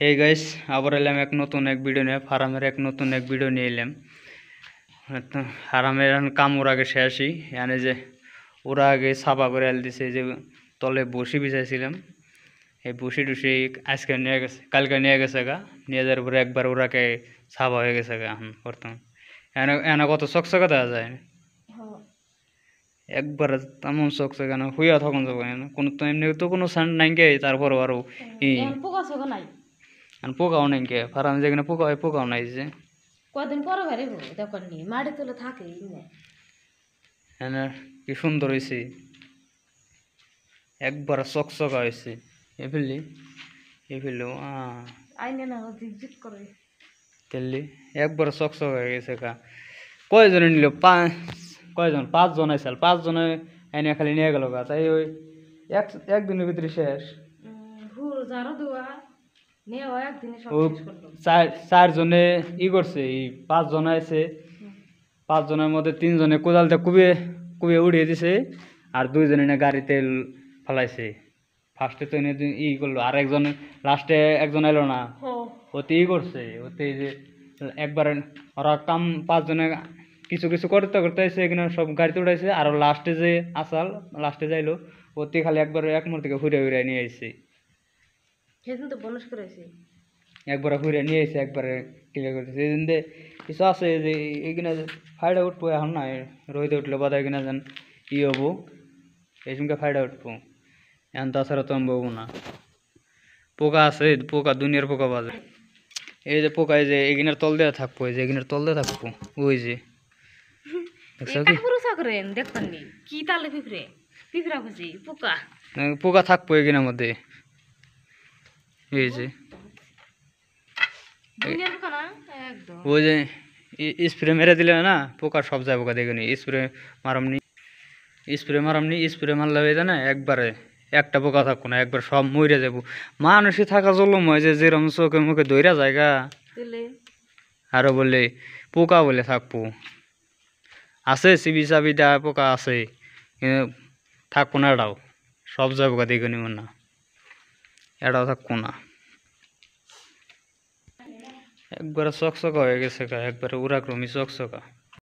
এই গাইস আবার এলাম এক নতুন এক ভিডিও নিয়ে ফার্মের এক নতুন এক ভিডিও নিয়ে এলাম। ফার্মের কাম ওর আগে শেষই এনে যে ওরা আগে সাফা করে এল দিছে, যে তলে বসি বিছাইছিলাম এই বসি টুসি আজকে নিয়ে গেছে, কালকে নিয়ে গেছে গা, নিয়ে যাওয়ার পরে একবার ওরাকে সাফা হয়ে গেছে গা। এখন বর্তমান এনে এনে কত চকচকে দেওয়া যায়, একবার তেমন চকচকে না হুইয়া তখন যাবো কোনো তো এমনি তো কোনো সাউন্ড নাই গে, তারপর আরো পোকাও নাই কে ফার্মে যেখানে পোকা হয় পোকাও নাই যে কদিন পরে বেড়ে দোকান নিয়ে মাটি তুলে থাকে হ্যাঁ কি সুন্দর হয়েছে, একবার চকচকা হয়েছে। এফেললি এফেলো আইনে না ঝিকঝিক করে তেললি একবার চকচকা হয়ে গেছে কা। কয়জনে নিল? কয়জন? 5 জন আইসাল, 5 জনে এনে খালি নিয়ে গেল গা। তাই ওই একদিনের ভিতরে শেষ। চার জনে ই করছে, 5 জন আছে, 5 জনের মধ্যে 3 জনে কোদালটা কুবিয়ে কুবিয়ে উড়িয়ে দিছে, আর 2 জনে না গাড়িতে ফেলাইছে। ফার্স্টে তো এনে ই করলো, আর একজন লাস্টে একজন এলো না, ওতে ই করছে, ওতে যে একবার ওরা কাম 5 জনে কিছু কিছু করতে করতে এসে এখানে সব গাড়িতে উঠাইছে, আর লাস্টে যে আসাল লাস্টে যাইলো ওতে খালি একবার এক মোড় থেকে ঘুরে ঘুরে নিয়ে আসছে, একবার ঘুরে নিয়ে এসে একবারে ক্লিয়ার করতেছে। এই দিন কিছু আছে যে এইখানে ফায়দা উঠবো এখন না, রোহিতে উঠলে বাদা এখানে যেন ই হবো, এই সঙ্গে ফায়দা উঠবো, এখন তাছাড়া তো আমি বলবো না। পোকা আছে, পোকা দুনিয়ার পোকা বাজে। এই যে পোকা, এই যে এগিনার তল দেওয়া থাকবো, এই যে এগিনার তল দেওয়া থাকবো, ওই যে পোকা থাকবো এগিনার মধ্যে, এই যে ওই যে স্প্রে মেরে দিলে না পোকা সব যায়, পোকা দেখে স্প্রে মারামনি, স্প্রে মারামনি, স্প্রে মারলে হয়ে যায় না একবারে একটা পোকা থাকবো না, একবার সব মরে যাবো। মানুষই থাকা জলম হয় যে যেরকম চোখে মুখে দইরা জায়গা, আরো বলে পোকা বলে থাকবো। আছে চিবি চাবি দেওয়া পোকা আছে, কিন্তু থাকবো না এটাও, সব যায় পোকা দেখে নিব না, এটাও থাকবো না। একবারে চকচকা হয়ে গেছে, একবারে উড়াক্রমি চকচকা।